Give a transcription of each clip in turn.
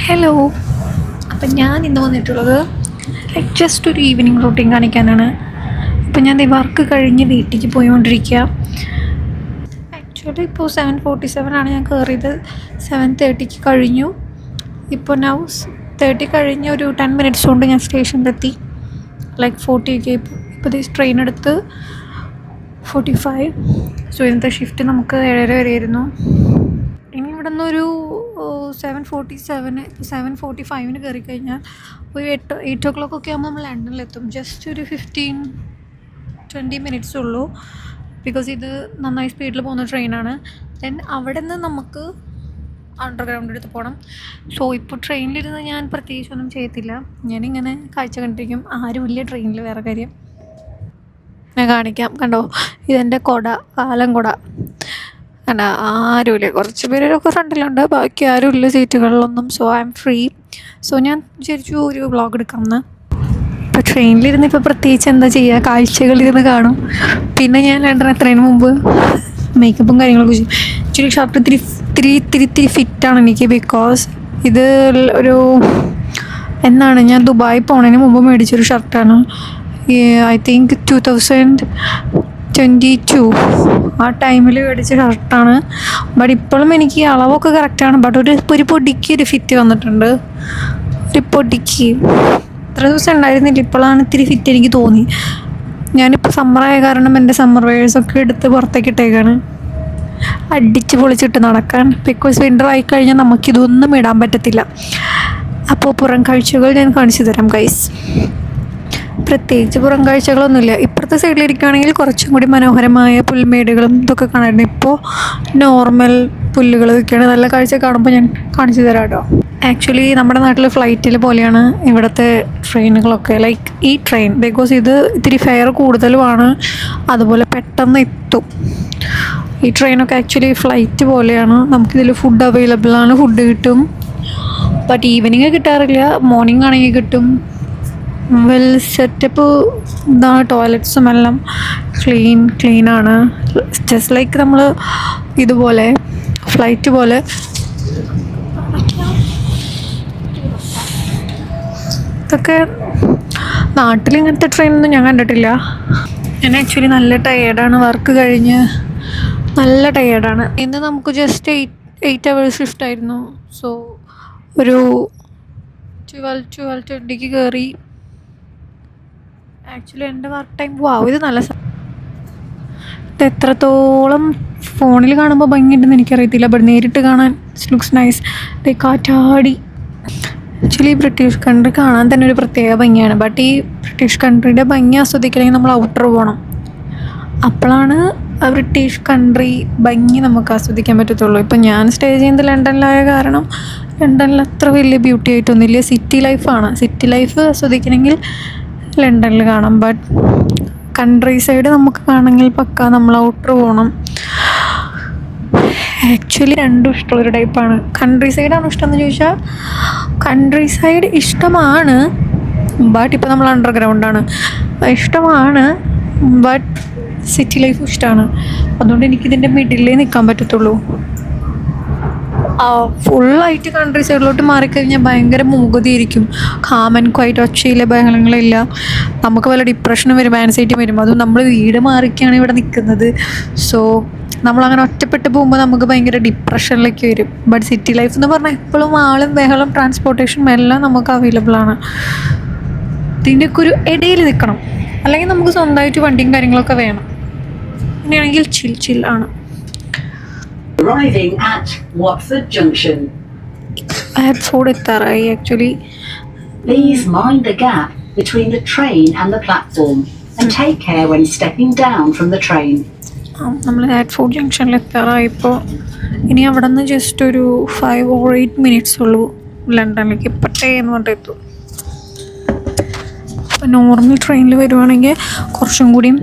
Hello. അപ്പം ഞാൻ ഇന്ന് വന്നിട്ടുള്ളത് ജസ്റ്റ് ഒരു ഈവനിങ് റൂട്ടീൻ കാണിക്കാനാണ്. ഇപ്പം ഞാൻ വർക്ക് കഴിഞ്ഞ് വീട്ടിലേക്ക് പോയിക്കൊണ്ടിരിക്കുക. ആക്ച്വലി ഇപ്പോൾ 7:47 ഞാൻ കയറിയത്. 7:30 കഴിഞ്ഞു. ഇപ്പോൾ നൗ 30 കഴിഞ്ഞ് ഒരു 10 മിനിറ്റ്സ് കൊണ്ട് ഞാൻ സ്റ്റേഷനിലെത്തി. 40 ഇപ്പോൾ ട്രെയിൻ എടുത്ത് 45. സോ ഇന്നത്തെ ഷിഫ്റ്റ് നമുക്ക് 7:30 വരെയായിരുന്നു. ഇനി ഇവിടെ നിന്നൊരു 7:45 കയറി കഴിഞ്ഞാൽ ഒരു 8 o'clock ആകുമ്പോൾ നമ്മൾ ലണ്ടനിലെത്തും. ജസ്റ്റ് ഒരു 15-20 മിനിറ്റ്സ് ഉള്ളൂ. ബിക്കോസ് ഇത് നന്നായി സ്പീഡിൽ പോകുന്ന ട്രെയിനാണ്. ദെൻ അവിടെ നിന്ന് നമുക്ക് അണ്ടർഗ്രൗണ്ട് എടുത്ത് പോകണം. സോ ഇപ്പോൾ ട്രെയിനിലിരുന്ന് ഞാൻ പ്രത്യേകിച്ചൊന്നും ചെയ്യത്തില്ല. ഞാനിങ്ങനെ കാഴ്ച കണ്ടിരിക്കും. ആരുമില്ല ട്രെയിനിൽ. വേറെ കാര്യം ഞാൻ കാണിക്കാം. കണ്ടോ, ഇതെൻ്റെ കാലം കുട കണ്ട. ആരുമില്ല. കുറച്ച് പേരൊക്കെ ഫ്രണ്ടിലുണ്ട്, ബാക്കി ആരുമില്ല സീറ്റുകളിലൊന്നും. So I am free. So ഞാൻ വിചാരിച്ചു ഒരു വ്ളോഗ് എടുക്കാമെന്ന്. ഇപ്പോൾ ട്രെയിനിലിരുന്ന് ഇപ്പോൾ പ്രത്യേകിച്ച് എന്താ ചെയ്യുക, കാഴ്ചകളിരുന്ന് കാണും. പിന്നെ ഞാൻ ലണ്ടൻ എത്രയും മുമ്പ് മേക്കപ്പും കാര്യങ്ങളൊക്കെ ചെയ്യും. ആക്ച്വലി ഷർട്ട് ഇത്തിരി ഫിറ്റാണ് എനിക്ക്. ബിക്കോസ് ഇത് ഞാൻ ദുബായി പോണതിന് മുമ്പ് മേടിച്ചൊരു ഷർട്ടാണ്. ഐ തിങ്ക് 2022 ആ ടൈമിൽ മേടിച്ച ഷർട്ടാണ്. ബട്ട് ഇപ്പോഴും എനിക്ക് അളവൊക്കെ കറക്റ്റാണ്. ബട്ട് ഒരു പൊടിക്ക് ഒരു ഫിറ്റ് വന്നിട്ടുണ്ട്. ഒരു പൊടിക്ക് ഇത്ര ദിവസം ഉണ്ടായിരുന്നില്ല. ഇപ്പോഴാണ് ഇത്തിരി ഫിറ്റ് എനിക്ക് തോന്നി. ഞാനിപ്പോൾ സമ്മറായ കാരണം എൻ്റെ സമ്മർ വെയേഴ്സൊക്കെ എടുത്ത് പുറത്തേക്ക് ഇട്ടേക്കാണ്, അടിച്ച് പൊളിച്ചിട്ട് നടക്കാൻ. ബിക്കോസ് വിൻ്റർ ആയിക്കഴിഞ്ഞാൽ നമുക്കിതൊന്നും ഇടാൻ പറ്റത്തില്ല. അപ്പോൾ പുറം കാഴ്ചകൾ ഞാൻ കാണിച്ചു തരാം ഗൈസ്. പ്രത്യേകിച്ച് പുറം കാഴ്ചകളൊന്നുമില്ല. ഇപ്പുറത്തെ സൈഡിലിരിക്കുകയാണെങ്കിൽ കുറച്ചും കൂടി മനോഹരമായ പുൽമേടുകളും ഇതൊക്കെ കാണാറുണ്ട്. ഇപ്പോൾ നോർമൽ പുല്ലുകൾ ഒക്കെയാണ്. നല്ല കാഴ്ച കാണുമ്പോൾ ഞാൻ കാണിച്ചു തരാം കേട്ടോ. ആക്ച്വലി നമ്മുടെ നാട്ടിൽ ഫ്ലൈറ്റിൽ പോലെയാണ് ഇവിടുത്തെ ട്രെയിനുകളൊക്കെ. ഈ ട്രെയിൻ ബിക്കോസ് ഇത് ഇത്തിരി ഫെയർ കൂടുതലുമാണ്, അതുപോലെ പെട്ടെന്ന് എത്തും. ഈ ട്രെയിനൊക്കെ ആക്ച്വലി ഫ്ലൈറ്റ് പോലെയാണ്. നമുക്കിതിൽ ഫുഡ് അവൈലബിൾ ആണ്, ഫുഡ് കിട്ടും. ബട്ട് ഈവനിങ് കിട്ടാറില്ല, മോർണിംഗ് ആണെങ്കിൽ കിട്ടും. വെൽ സെറ്റപ്പ് ഇതാണ്. ടോയ്ലറ്റ്സും എല്ലാം ക്ലീനാണ്. ജസ്റ്റ് ലൈക്ക് നമ്മൾ ഇതുപോലെ ഫ്ലൈറ്റ് പോലെ. ഇതൊക്കെ നാട്ടിൽ ഇങ്ങനത്തെ ട്രെയിനൊന്നും ഞാൻ കണ്ടിട്ടില്ല. ഞാൻ ആക്ച്വലി നല്ല ടയേർഡാണ്. വർക്ക് കഴിഞ്ഞ് നല്ല ടയേർഡാണ്. ഇന്ന് നമുക്ക് ജസ്റ്റ് 8 hours ഷിഫ്റ്റ് ആയിരുന്നു. സോ ഒരു 12-20 കയറി. ആക്ച്വലി എൻ്റെ വർക്ക് ടൈം ഇത് നല്ല ഇത് എത്രത്തോളം ഫോണിൽ കാണുമ്പോൾ ഭംഗിയുണ്ടെന്ന് എനിക്കറിയത്തില്ല. ബട്ട് നേരിട്ട് കാണാൻ ലുക്സ് നൈസ്. കാറ്റാടി. ആക്ച്വലി ബ്രിട്ടീഷ് കൺട്രി കാണാൻ തന്നെ ഒരു പ്രത്യേക ഭംഗിയാണ്. ബട്ട് ഈ ബ്രിട്ടീഷ് കൺട്രിയുടെ ഭംഗി ആസ്വദിക്കണമെങ്കിൽ നമ്മൾ ഔട്ടർ പോകണം. അപ്പോഴാണ് ആ ബ്രിട്ടീഷ് കൺട്രി ഭംഗി നമുക്ക് ആസ്വദിക്കാൻ പറ്റത്തുള്ളൂ. ഇപ്പം ഞാൻ സ്റ്റേ ചെയ്യുന്നത് ലണ്ടനിലായ കാരണം ലണ്ടനിൽ അത്ര വലിയ ബ്യൂട്ടി ആയിട്ടൊന്നുമില്ല. സിറ്റി ലൈഫാണ്. സിറ്റി ലൈഫ് ആസ്വദിക്കണമെങ്കിൽ ലണ്ടനിൽ കാണാം. ബട്ട് കൺട്രി സൈഡ് നമുക്ക് കാണണമെങ്കിൽ പക്ക നമ്മൾ ഔട്ടർ പോകണം. ആക്ച്വലി രണ്ടും ഇഷ്ടമുള്ളൊരു ടൈപ്പാണ്. കൺട്രി സൈഡാണ് ഇഷ്ടമെന്ന് ചോദിച്ചാൽ കൺട്രി സൈഡ് ഇഷ്ടമാണ്. ബട്ട് ഇപ്പോൾ നമ്മൾ അണ്ടർഗ്രൗണ്ടാണ്. ഇഷ്ടമാണ്. ബട്ട് സിറ്റി ലൈഫും ഇഷ്ടമാണ്. അതുകൊണ്ട് എനിക്കിതിൻ്റെ മിഡിലേ നിൽക്കാൻ പറ്റത്തുള്ളൂ. ഫുള്ളായിട്ട് കൺട്രി സൈഡിലോട്ട് മാറിക്കഴിഞ്ഞാൽ ഭയങ്കര മൂകതയായിരിക്കും. കാം ആൻഡ് ക്വൈറ്റ്, ഒച്ചയില്ല, ബഹളങ്ങളില്ല. നമുക്ക് വല്ല ഡിപ്രഷനും വരും, ആൻസൈറ്റി വരും. അതും നമ്മൾ വീട് മാറിക്കാണ് ഇവിടെ നിൽക്കുന്നത്. സോ നമ്മളങ്ങനെ ഒറ്റപ്പെട്ട് പോകുമ്പോൾ നമുക്ക് ഭയങ്കര ഡിപ്രഷനിലേക്ക് വരും. ബട്ട് സിറ്റി ലൈഫ് എന്ന് പറഞ്ഞാൽ എപ്പോഴും ആളും ബഹളം ട്രാൻസ്പോർട്ടേഷനും എല്ലാം നമുക്ക് അവൈലബിൾ ആണ്. ഇതിൻ്റെയൊക്കെ ഒരു ഇടയിൽ നിൽക്കണം. അല്ലെങ്കിൽ നമുക്ക് സ്വന്തമായിട്ട് വണ്ടിയും കാര്യങ്ങളൊക്കെ വേണം. അങ്ങനെയാണെങ്കിൽ ചിൽ ആണ്. Arriving at Watford Junction. Watford എത്താറായി actually. Please mind the gap between the train and the platform and take care when stepping down from the train. നമ്മൾ വാറ്റ്ഫോർഡ് ജംഗ്ഷനിൽ എത്താറായിപ്പോൾ. ഇനി അവിടെ നിന്ന് ജസ്റ്റ് ഒരു 5 or 8 minutes ഉള്ളൂ ലണ്ടനിലേക്ക്. പട്ടേ എന്ന് പറഞ്ഞിട്ട് എത്തും. ഇപ്പം നോർമൽ ട്രെയിനിൽ വരുവാണെങ്കിൽ കുറച്ചും കൂടിയും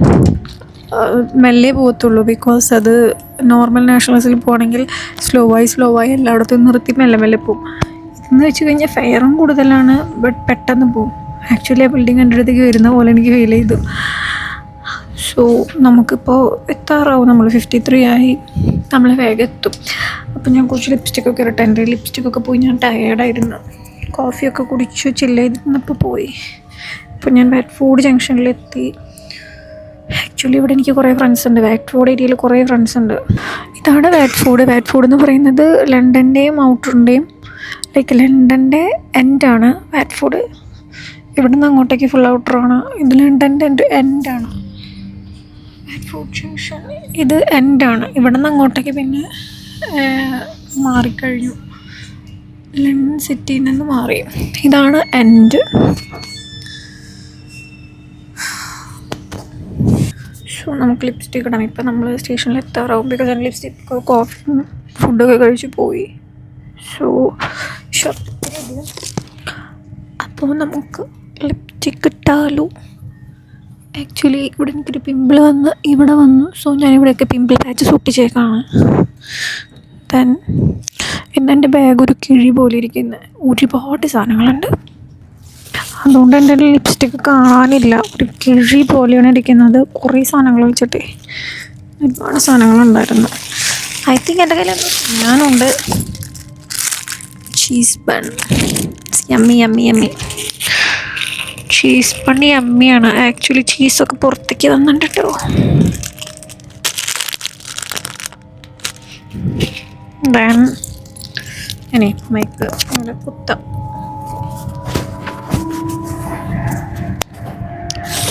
മെല്ലെ പോകത്തുള്ളൂ. ബിക്കോസ് അത് നോർമൽ നാഷണൽസിൽ പോകണമെങ്കിൽ സ്ലോ ആയി എല്ലായിടത്തും നിർത്തി മെല്ലെ പോവും. ഇതെന്ന് വെച്ച് കഴിഞ്ഞാൽ ഫെയറും കൂടുതലാണ്. ബട്ട് പെട്ടെന്ന് പോവും. ആക്ച്വലി ആ ബിൽഡിംഗ് എൻ്റെ അടുത്തേക്ക് വരുന്ന പോലെ എനിക്ക് ഫീൽ ചെയ്തു. സോ നമുക്കിപ്പോൾ എത്താറാവും. നമ്മൾ 53 ആയി. നമ്മൾ വേഗം എത്തും. അപ്പോൾ ഞാൻ കുറച്ച് ലിപ്സ്റ്റിക്കൊക്കെ ഇരട്ടെ. എൻ്റെ ലിപ്സ്റ്റിക്കൊക്കെ പോയി. ഞാൻ ടയേർഡായിരുന്നു. കോഫിയൊക്കെ കുടിച്ചു ചില്ല് ചെയ്തിരുന്നപ്പോൾ പോയി. ഇപ്പോൾ ഞാൻ വാറ്റ്ഫോർഡ് ജംഗ്ഷനിലെത്തി. ആക്ച്വലി ഇവിടെ എനിക്ക് കുറേ ഫ്രണ്ട്സ് ഉണ്ട്. വാറ്റ്ഫോർഡ് ഏരിയയിൽ കുറേ ഫ്രണ്ട്സ് ഉണ്ട്. ഇതാണ് വാറ്റ്ഫോർഡ്. വാറ്റ്ഫോർഡ് എന്ന് പറയുന്നത് ലണ്ടൻ്റെയും ഔട്ടറിൻ്റെയും ലൈക്ക് ലണ്ടൻ്റെ എൻഡാണ് വാറ്റ്ഫോർഡ്. ഇവിടെ നിന്ന് അങ്ങോട്ടേക്ക് ഫുൾ ഔട്ടറാണ്. ഇത് ലണ്ടൻ്റെ എൻഡാണ് വാറ്റ്ഫോർഡ് ജംഗ്ഷൻ. ഇത് എൻഡാണ്. ഇവിടെ നിന്ന് അങ്ങോട്ടേക്ക് പിന്നെ മാറിക്കഴിഞ്ഞു. ലണ്ടൻ സിറ്റിയിൽ നിന്ന് മാറി. ഇതാണ് എൻഡ്. സോ നമുക്ക് ലിപ്സ്റ്റിക് ഇടാം. ഇപ്പം നമ്മൾ സ്റ്റേഷനിൽ എത്താറാവും. ബിക്കോസ് ഞാൻ ലിപ്സ്റ്റിക്ക് കോഫി ഫുഡൊക്കെ കഴിച്ച് പോയി. സോ അപ്പോൾ നമുക്ക് ലിപ്സ്റ്റിക് ഇട്ടാലോ. ആക്ച്വലി ഇവിടെ എനിക്കൊരു പിമ്പിൾ ഇവിടെ വന്നു. സോ ഞാനിവിടെയൊക്കെ പിമ്പിൾ പാച്ചസ് ഒട്ടിച്ചേക്കാണ്. ദെൻ ഇന്നെൻ്റെ ബാഗ് ഒരു കിഴി പോലെ ഇരിക്കുന്ന ഒരുപാട് സാധനങ്ങളുണ്ട്. അതുകൊണ്ട് എൻ്റെ ലിപ്സ്റ്റിക്ക് കാണാനില്ല. ഒരു കിഴി പോലെയാണ് ഇരിക്കുന്നത്. കുറേ സാധനങ്ങൾ വെച്ചിട്ട് ഒരുപാട് സാധനങ്ങളുണ്ടായിരുന്നു. ഐ തിങ്ക് എൻ്റെ കയ്യിൽ ഞാനുണ്ട് cheese bun. Yummy yummy yummy. Cheese bun യമ്മിയാണ്. ആക്ച്വലി ചീസൊക്കെ പുറത്തേക്ക് വന്നിട്ടുണ്ട് കേട്ടോ. ദെൻ ഇനി മൈക്ക് അങ്ങനെ കുത്താം.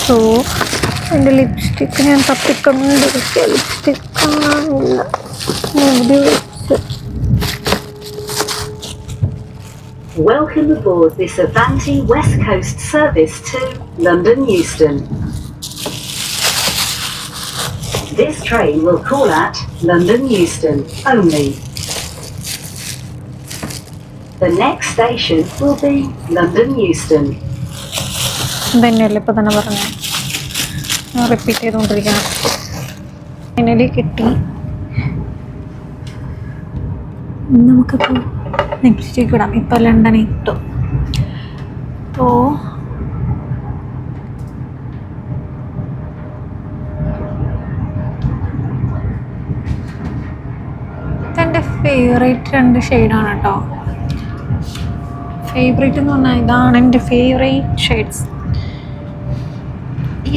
സോ എൻ്റെ ലിപ്സ്റ്റിക്ക് ഞാൻ തപ്പിക്കൊണ്ട് ലിപ്സ്റ്റിക്ക് കാണാനില്ല. Welcome aboard this Avanti West Coast service to London Euston. This train will call at London Euston only. The next station will be London Euston. ഇതന്നെയല്ലേ ഇപ്പോൾ തന്നെ പറഞ്ഞു. ഞാൻ റിപ്പീറ്റ് ചെയ്തുകൊണ്ടിരിക്കണം. ഫൈനലി കിട്ടി. നമുക്കിപ്പോൾ ലിപ്സ്റ്റിക്ക് ഇടാം. ഇപ്പോൾ ലണ്ടൻ ഇട്ടു. അപ്പോൾ ഇതെൻ്റെ ഫേവറേറ്റ് 2 ഷെയ്ഡാണ് കേട്ടോ. ഫേവറേറ്റ് എന്ന് പറഞ്ഞാൽ ഇതാണ് എൻ്റെ ഫേവറേറ്റ് ഷെയ്ഡ്സ്.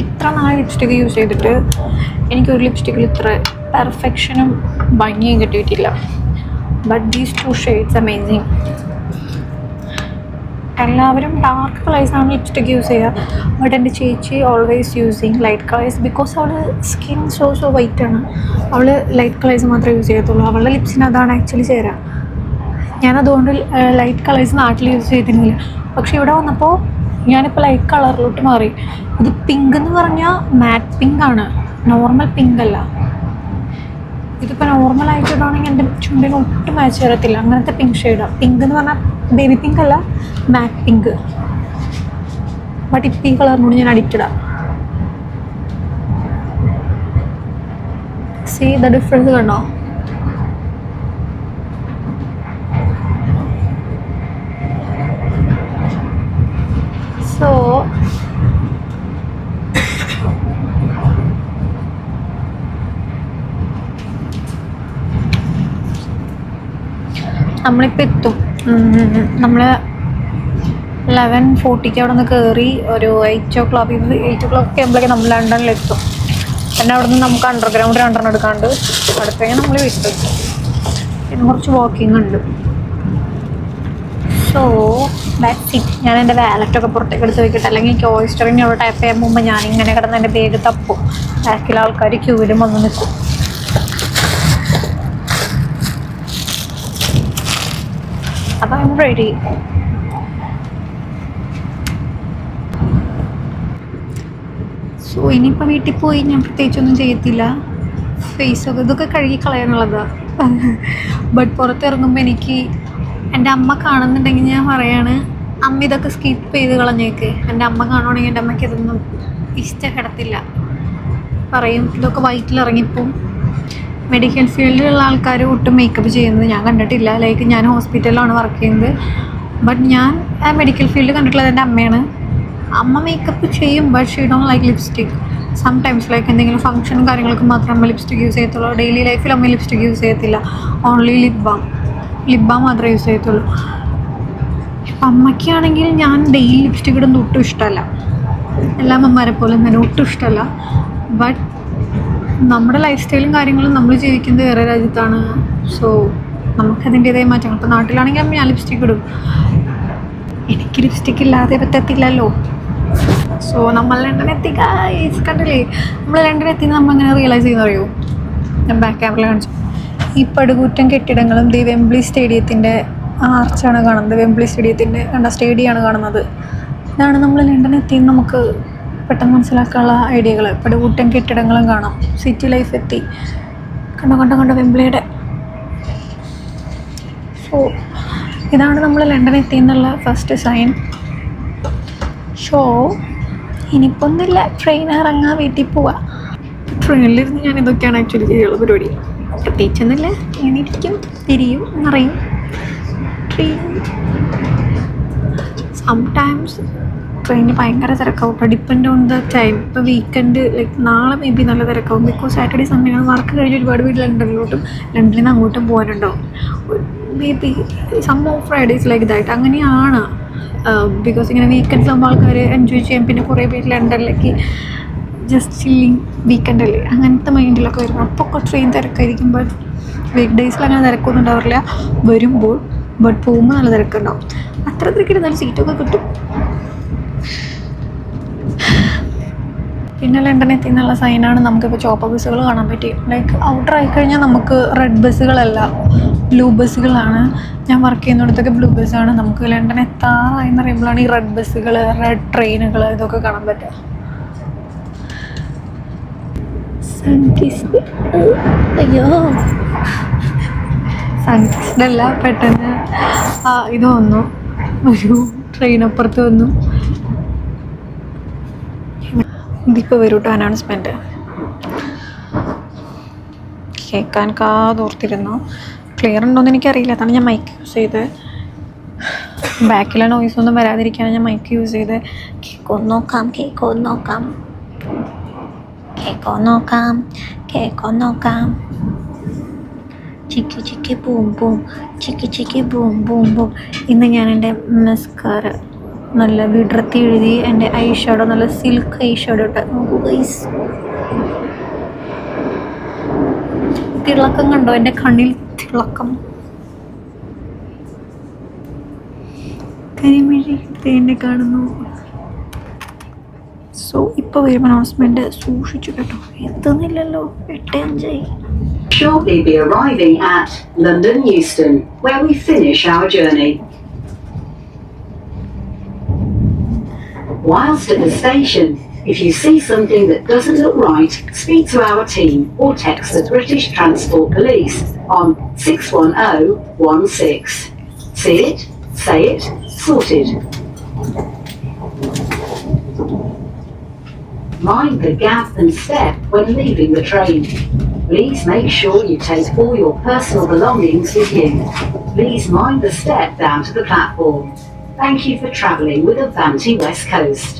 ഇത്ര നാളെ ലിപ്സ്റ്റിക്ക് യൂസ് ചെയ്തിട്ട് എനിക്കൊരു ലിപ്സ്റ്റിക്കിൽ ഇത്ര പെർഫെക്ഷനും ഭംഗിയും കിട്ടിയിട്ടില്ല. But these 2 shades amazing. എല്ലാവരും ഡാർക്ക് കളേഴ്സാണ് ലിപ്സ്റ്റിക്ക് യൂസ് ചെയ്യുക. ബട്ട് എൻ്റെ ചേച്ചി always using light colours. Because അവൾ സ്കിൻ സോ വൈറ്റാണ്. അവൾ ലൈറ്റ് കളേഴ്സ് മാത്രമേ യൂസ് ചെയ്യത്തുള്ളൂ. അവളുടെ ലിപ്സിന് അതാണ് ആക്ച്വലി ചേരുക. ഞാനതുകൊണ്ട് ലൈറ്റ് കളേഴ്സ് നാട്ടിൽ യൂസ് ചെയ്തിരുന്നില്ല. പക്ഷെ ഇവിടെ വന്നപ്പോൾ ഞാനിപ്പോൾ ലൈറ്റ് കളറിലോട്ട് മാറി. ഇത് പിങ്ക് എന്ന് പറഞ്ഞാൽ മാറ്റ് പിങ്ക് ആണ്, നോർമൽ പിങ്ക് അല്ല. ഇതിപ്പോൾ നോർമലായിട്ടിടാണെങ്കിൽ എൻ്റെ ചുണ്ടിന് ഒട്ടും മാച്ച് ചെയ്യത്തില്ല. അങ്ങനത്തെ പിങ്ക് ഷെയ്ഡാണ്. പിങ്ക് എന്ന് പറഞ്ഞാൽ ബേബി പിങ്ക് അല്ല, മാറ്റ് പിങ്ക്. ബട്ട് ഇപ്പം ഈ കളറിനോട് ഞാൻ അഡിക്റ്റഡാണ്. സീ ദ ഡിഫറൻസ് കണ്ടോ? സോ നമ്മളിപ്പോൾ എത്തും. നമ്മൾ 11:40 അവിടെ നിന്ന് കയറി ഒരു 8 o'clock ആകുമ്പോഴേക്കും നമ്മൾ ലണ്ടനിലെത്തും. പിന്നെ അവിടെ നിന്ന് നമുക്ക് അണ്ടർഗ്രൗണ്ട് 2 എടുക്കാണ്ട് അടുത്ത് കഴിഞ്ഞാൽ നമ്മൾ വീട്ടിലെത്തും. പിന്നെ കുറച്ച് വാക്കിംഗ് ഉണ്ട്. So that's it. ഞാൻ എൻ്റെ വാലറ്റൊക്കെ പുറത്തേക്ക് എടുത്ത് വയ്ക്കട്ടെ. അല്ലെങ്കിൽ എനിക്ക് ഓയിസ്റ്ററിന് അവിടെ ടൈപ്പ് ചെയ്യാൻ മുമ്പ് ഞാനിങ്ങനെ കിടന്ന് എൻ്റെ ബാഗ് തപ്പും. ബാക്കിലെ ആൾക്കാർ ക്യൂവിലും വന്ന് നിൽക്കും. അപ്പോൾ ഐ എം റെഡി. സോ ഇനിയിപ്പോൾ വീട്ടിൽ പോയി ഞാൻ പ്രത്യേകിച്ചൊന്നും ചെയ്യത്തില്ല. ഫേസൊക്കെ ഇതൊക്കെ കഴുകി കളയാനുള്ളതാണ്. ബട്ട് പുറത്തിറങ്ങുമ്പോൾ എനിക്ക് എൻ്റെ അമ്മ കാണുന്നുണ്ടെങ്കിൽ ഞാൻ പറയാണ്, അമ്മ ഇതൊക്കെ സ്കിപ്പ് ചെയ്ത് കളഞ്ഞേക്ക്. എൻ്റെ അമ്മ കാണുവാണെങ്കിൽ എൻ്റെ അമ്മയ്ക്ക് ഇതൊന്നും ഇഷ്ടപ്പെടത്തില്ല. പറയും ഇതൊക്കെ വയറ്റിലിറങ്ങിപ്പോവും. മെഡിക്കൽ ഫീൽഡിലുള്ള ആൾക്കാർ ഒട്ടും മേക്കപ്പ് ചെയ്യുന്നത് ഞാൻ കണ്ടിട്ടില്ല. ലൈക്ക് ഞാൻ ഹോസ്പിറ്റലിലാണ് വർക്ക് ചെയ്യുന്നത്. ബട്ട് ഞാൻ ആ മെഡിക്കൽ ഫീൽഡ് കണ്ടിട്ടുള്ളത് എൻ്റെ അമ്മയാണ്. അമ്മ മേക്കപ്പ് ചെയ്യും, but she don't like lipstick. Sometimes like എന്തെങ്കിലും ഫംഗ്ഷനും കാര്യങ്ങൾക്ക് മാത്രമേ അമ്മ ലിപ്സ്റ്റിക് യൂസ് ചെയ്യത്തുള്ളൂ. ഡെയിലി ലൈഫിൽ അമ്മ ലിപ്സ്റ്റിക് യൂസ് ചെയ്യത്തില്ല. ഓൺലി ലിപ് ബാം മാത്രമേ യൂസ് ചെയ്യത്തുള്ളൂ. ഇപ്പം അമ്മയ്ക്കാണെങ്കിൽ ഞാൻ ഡെയിലി ലിപ്സ്റ്റിക് ഇടുന്നത് ഒട്ടും ഇഷ്ടമല്ല. എല്ലാ അമ്മമാരെ പോലെ തന്നെ ഒട്ടും ഇഷ്ടമല്ല. ബട്ട് നമ്മുടെ ലൈഫ് സ്റ്റൈലും കാര്യങ്ങളും നമ്മൾ ജീവിക്കുന്നത് വേറെ രാജ്യത്താണ്. സോ നമുക്കതിൻ്റേതായ മാറ്റങ്ങൾ. ഇപ്പോൾ നാട്ടിലാണെങ്കിൽ അമ്മ ഞാൻ ലിപ്സ്റ്റിക് ഇടും. എനിക്ക് ലിപ്സ്റ്റിക് ഇല്ലാതെ പറ്റത്തില്ലല്ലോ. സോ നമ്മൾ ലണ്ടൻ കണ്ടില്ലേ, നമ്മൾ ലണ്ടൻ നമ്മളെങ്ങനെ റിയലൈസ് ചെയ്യുന്ന അറിയോ? ഞാൻ ബാക്ക് ക്യാമറയിൽ കാണിച്ചു. ഈ പടുകൂറ്റൻ കെട്ടിടങ്ങളും വെംബ്ലി സ്റ്റേഡിയത്തിൻ്റെ ആർച്ചാണ് കാണുന്നത്. വെംബ്ലി സ്റ്റേഡിയത്തിൻ്റെ സ്റ്റേഡിയമാണ് കാണുന്നത്. ഇതാണ് നമ്മൾ ലണ്ടൻ നമുക്ക് പെട്ടെന്ന് മനസ്സിലാക്കാനുള്ള ഐഡിയകൾ. പടുകൂറ്റൻ കെട്ടിടങ്ങളും കാണാം. സിറ്റി ലൈഫ് എത്തി. കണ്ടോ വെംബ്ലിയുടെ. സോ ഇതാണ് നമ്മൾ ലണ്ടൻ എന്നുള്ള ഫസ്റ്റ് സൈൻ. ഷോ ഇനിയിപ്പോൾ ഒന്നുമില്ല, ട്രെയിൻ ഇറങ്ങാൻ വീട്ടിൽ പോവാം. ട്രെയിനിലിരുന്ന് ഞാൻ ഇതൊക്കെയാണ് ആക്ച്വലി ചെയ്യാനുള്ള പരിപാടി. പ്രത്യേകിച്ചൊന്നുമില്ല. ഇങ്ങനെ ഇരിക്കും, തിരിയും, നിറയും. ട്രെയിൻ സംടൈംസ് ട്രെയിനിൽ ഭയങ്കര തിരക്കാവും. Depend on the time. ഇപ്പോൾ വീക്കെൻഡ് ലൈക്ക് നാളെ മേ ബി നല്ല തിരക്കാവും. ബിക്കോസ് സാറ്റർഡേ സൺഡേ ആണ് വർക്ക് കഴിഞ്ഞ് ഒരുപാട് പേര് ലണ്ടനിൽ നിന്ന് അങ്ങോട്ടും പോകാനുണ്ടാവും. Maybe some of Fridays like that അങ്ങനെയാണ്. ബിക്കോസ് ഇങ്ങനെ വീക്കെൻഡ്സ് ആകുമ്പോൾ ആൾക്കാർ എൻജോയ് ചെയ്യും. പിന്നെ കുറേ പേര് ലണ്ടനിലേക്ക് ജസ്റ്റ് ചില്ലിങ് വീക്കെൻഡല്ലേ അങ്ങനത്തെ മൈൻഡിലൊക്കെ വരും. അപ്പോൾ ട്രെയിൻ തിരക്കായിരിക്കുമ്പോൾ വീക്ക് ഡേയ്സിൽ അങ്ങനെ തിരക്കൊന്നും ഉണ്ടാവില്ല വരുമ്പോൾ. ബട്ട് പോകുമ്പോൾ നല്ല തിരക്കുണ്ടാവും. അത്ര തിരക്കിരുന്നാലും സീറ്റൊക്കെ കിട്ടും. പിന്നെ ലണ്ടൻ എന്നുള്ള സൈനാണ് നമുക്കിപ്പോൾ ചോപ്പ ബസ്സുകൾ കാണാൻ പറ്റി. ലൈക്ക് ഔട്ടർ ആയിക്കഴിഞ്ഞാൽ നമുക്ക് റെഡ് ബസ്സുകളല്ല, ബ്ലൂ ബസ്സുകളാണ്. ഞാൻ വർക്ക് ചെയ്യുന്നിടത്തൊക്കെ ബ്ലൂ ബസ്സാണ്. നമുക്ക് ലണ്ടൻ എത്താറായെന്ന് പറയുമ്പോഴാണ് ഈ റെഡ് ബസ്സുകൾ, റെഡ് ട്രെയിനുകൾ ഇതൊക്കെ കാണാൻ പറ്റുക. അയ്യോ സൺകിസ്ഡല്ല, പെട്ടെന്ന് ഇത് വന്നു, ഒരു ട്രെയിൻ അപ്പുറത്ത് വന്നു. ഇതിപ്പോൾ വരും കേട്ടോ അനൗൺസ്മെൻറ്റ്. കേൾക്കാൻ കാതോർത്തിരുന്നു. ക്ലിയർ ഉണ്ടോയെന്ന് എനിക്കറിയില്ല. അതാണ് ഞാൻ മൈക്ക് യൂസ് ചെയ്ത്. ബാക്കിലെ നോയ്സൊന്നും വരാതിരിക്കാനാണ് ഞാൻ മൈക്ക് യൂസ് ചെയ്ത്. കേൾക്കോ നോക്കാം. ചിക്കി ബൂം ബൂം. ഇന്ന് ഞാൻ എൻ്റെ മസ്കാര നല്ല വിടർത്തി എഴുതി. എൻ്റെ ഐ ഷാഡോ നല്ല സിൽക്ക് ഐ ഷാഡോ ഇട്ട് നോക്കൂ ഗൈസ്. തിളക്കം കണ്ടോ? എൻ്റെ കണ്ണിൽ തിളക്കം. കരിമിഴി തേനെ കാണുന്നു. സോ ഇപ്പോൾ വരും അനൗൺസ്മെൻറ്റ്. സൂക്ഷിച്ചു കേട്ടോ, എത്തുന്നില്ലല്ലോ. 8:05. Shortly be arriving at London Euston, where we finish our journey. Whilst at the station, if you see something that doesn't look right, speak to our team or text the British Transport Police on 61016. See it, say it, sorted. Mind the gap and step when leaving the train. Please make sure you take all your personal belongings with you. Please mind the step down to the platform. Thank you for travelling with Avanti West Coast.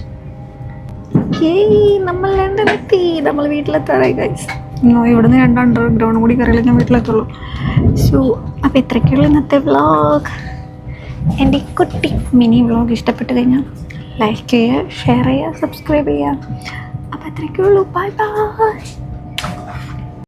നമ്മൾ ലണ്ടനെത്തി. നമ്മൾ വീട്ടിലെത്താറായി guys. ഇവിടുന്ന് 2 underground കൂടി കയറിയാലേ ഞാൻ വീട്ടിലെത്തുള്ളൂ. So അപ്പോൾ ഇത്രയ്ക്കുള്ള ഇന്നത്തെ vlog. എൻ്റെ കുട്ടി mini vlog ഇഷ്ടപ്പെട്ട് കഴിഞ്ഞാൽ ലൈക്ക് ചെയ്യുക, ഷെയർ ചെയ്യുക, സബ്സ്ക്രൈബ് ചെയ്യുക. അപ്പോൾ അത്രയ്ക്കുള്ളൂ. ബൈ.